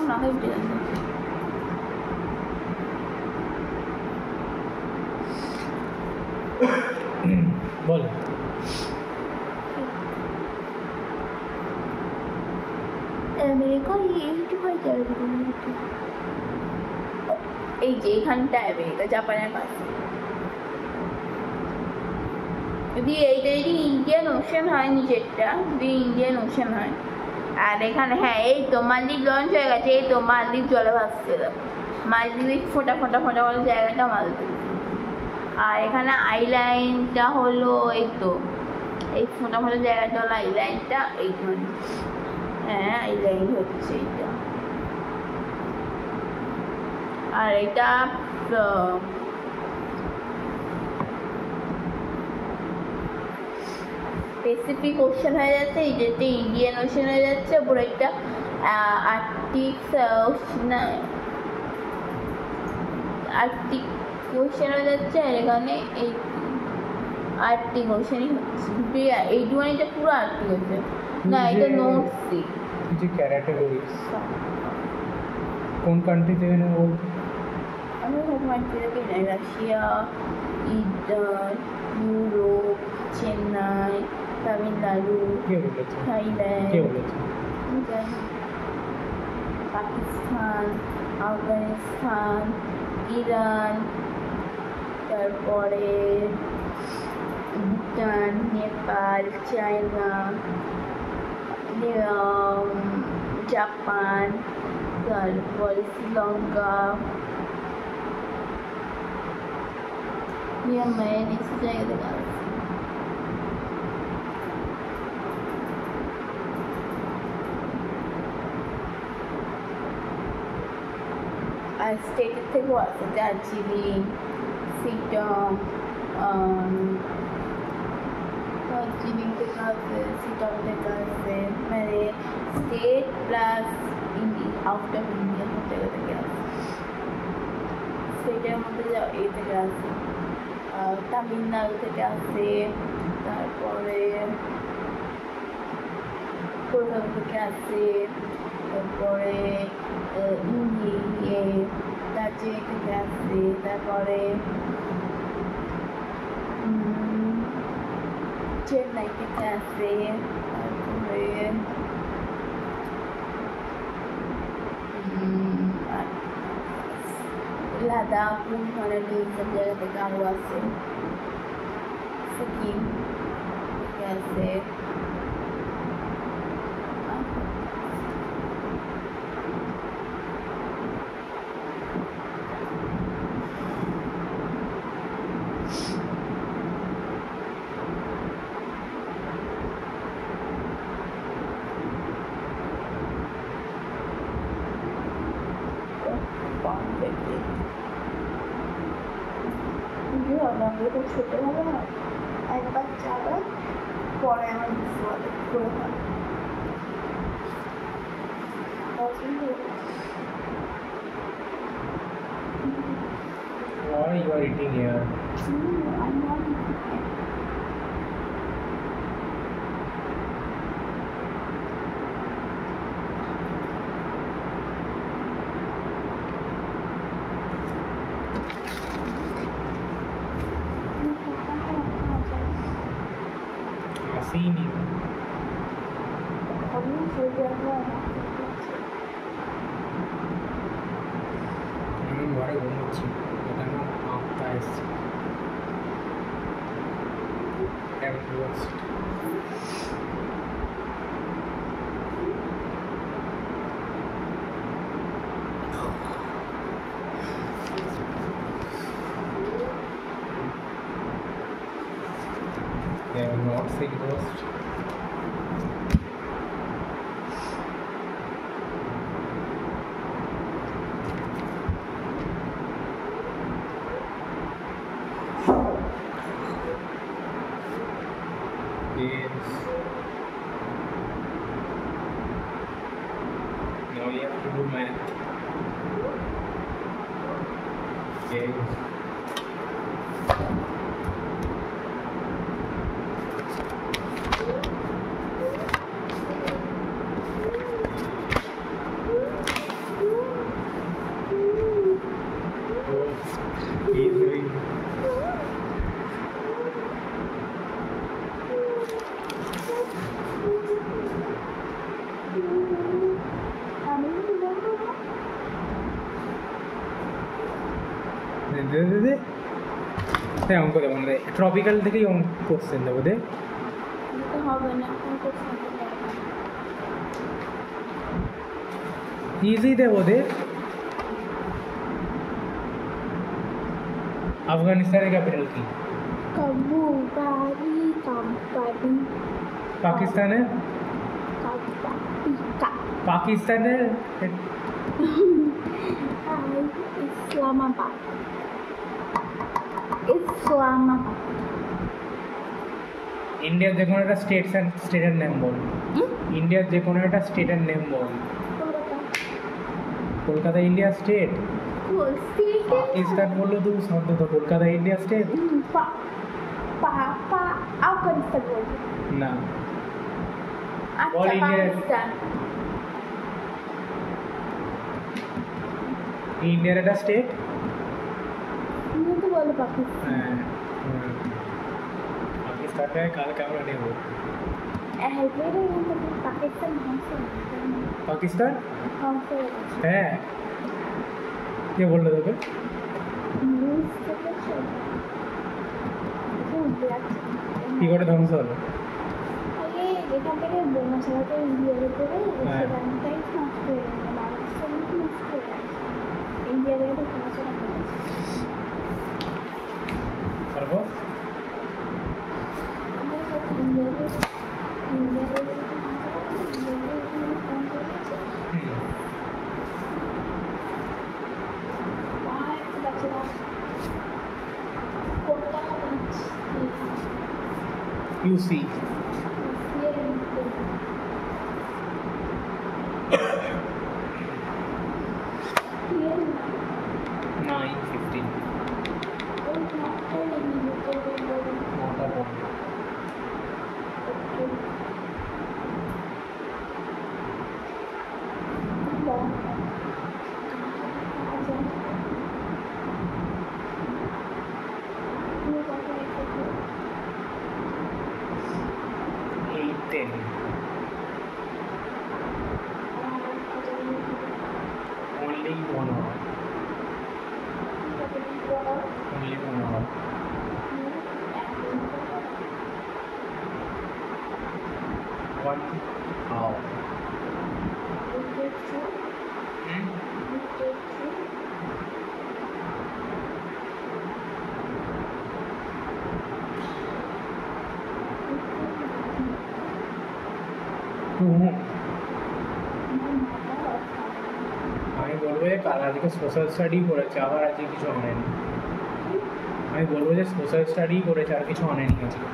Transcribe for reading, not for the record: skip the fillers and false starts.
মাথায় উঠে গেছে। বল। আমেরিকা এইটি হয় যাবে, এই যে এখানটা আমেরিকা, জাপানের পাশে। যদি এইটা যদি ইন্ডিয়ান ওশান হয়, নিচেরটা যদি ইন্ডিয়ান ওশান হয়, আর এখানে হ্যাঁ এই তো মালদ্বীপ লঞ্চ হয়ে গেছে, এই তো মালদ্বীপ জলে ভাসছে, মালদ্বীপ ফোটা ফোটা ফোটা বলে জায়গাটা মালদ্বীপ। আর এখানে আইল্যান্ডটা হলো এই তো এই ফোটা ফোটা জায়গাটা হলো আইল্যান্ডটা, এইখানে হ্যাঁ আইল্যান্ড হচ্ছে এইটা। আর এটা প্যাসিফিক ওশান হয়ে যাচ্ছে, এই যেটা ইন্ডিয়ান ওশান হয়ে যাচ্ছে, পুরো একটা আর্কটিক আর্কটিক ওশান হয়ে যাচ্ছে। আর এখানে এই আর্কটিক ওশানই হচ্ছে, এইটুখানিটা পুরো আর্কটিক ওশান না, এটা নর্থ সি। যে ক্যাটাগরিজ কোন কান্ট্রি থেকে নেব বলতে? আমি সব কান্ট্রি থেকে নাই, Russia, Europe, Chennai, Tamil Nadu, Thailand, Pakistan, Afghanistan, Iran, তারপরে ভুটান, নেপাল, চায়না, জাপান, তারপরে শ্রীলঙ্কা, ইয়েমেন, এইসব জায়গা থেকে আসছে। আর স্টেটের থেকেও আছে, দার্জিলিং, সিটং, দার্জিলিং থেকে আছে, সিটং থেকে আছে, মানে state plus out of India সব জায়গা থেকে আছে। স্টেটের মধ্যে এই থেকে আছে, তামিলনাড়ু থেকে আছে, তারপরে কলকাতা থেকে আছে, তারপরে দার্জিলিং থেকে আসছে, তারপরে চেন্নাই থেকে আসছে, তারপরে লাদাখ, মানালি এইসব জায়গা থেকে আরও আছে, সিকিম থেকে আছে। খুব ছোট হবে না, একবার যাবে পরে আমার বুঝতে পারবে করে হয়। Why you are eating here? I'm not eating it. Asini. আমি ঘরে ঘুমোচ্ছি, এখানে আত্মা এসছে। They have not seen ghost. Yes. Now you have to do math. Yes. দে দে দে হ্যাঁ অঙ্ক দেবো না ট্রপিক্যাল থেকেই অঙ্ক কোশ্চেন দেবো দে তো হবে না এখন কোশ্চেন ইজি দেবো দে আফগানিস্তানের ক্যাপিটাল কি কাবুল বাড়ি কাবাডি পাকিস্তানের পাকিস্তানের ইসলামাবাদ ইসলামাবাদ ইন্ডিয়ার যে কোনো একটা স্টেটের নেম বল ইন্ডিয়ার যে কোনো একটা স্টেটের নেম বল কলকাতা ইন্ডিয়া স্টেট পাকিস্তান বললো তো শব্দ তো কলকাতা ইন্ডিয়া স্টেট আফগানিস্তান বলবো না আচ্ছা All India- পাকিস্তান ইন্ডিয়ার একটা স্টেট তুমি তো বলো পাকিস্তান হ্যাঁ পাকিস্তানটায় কালকে আমরা নেব পাকিস্তান ধ্বংস পাকিস্তান ধ্বংস হ্যাঁ কে বললো তোকে নিউজ দেখেছো কি করে ধ্বংস হলো আগে এখান থেকে বোমা চালাতে ইন্ডিয়ার উপরে হ্যাঁ। সেখানটাই নষ্ট হয়ে গেছে পাকিস্তান নষ্ট হয়ে গেছে ইন্ডিয়ার উপরে বোমা চালাতে তারপর ইউসি নাইন ফিফটিন নটা পনেরো eight ten only 1 hour only 1 hour 1 hour আমি বলবো যে কাল আজকে সোশ্যাল স্টাডি করেছে আবার আজকে কিছু আনেনি আমি বলবো যে সোশ্যাল স্টাডি করেছে আর কিছু আনেনি আজকে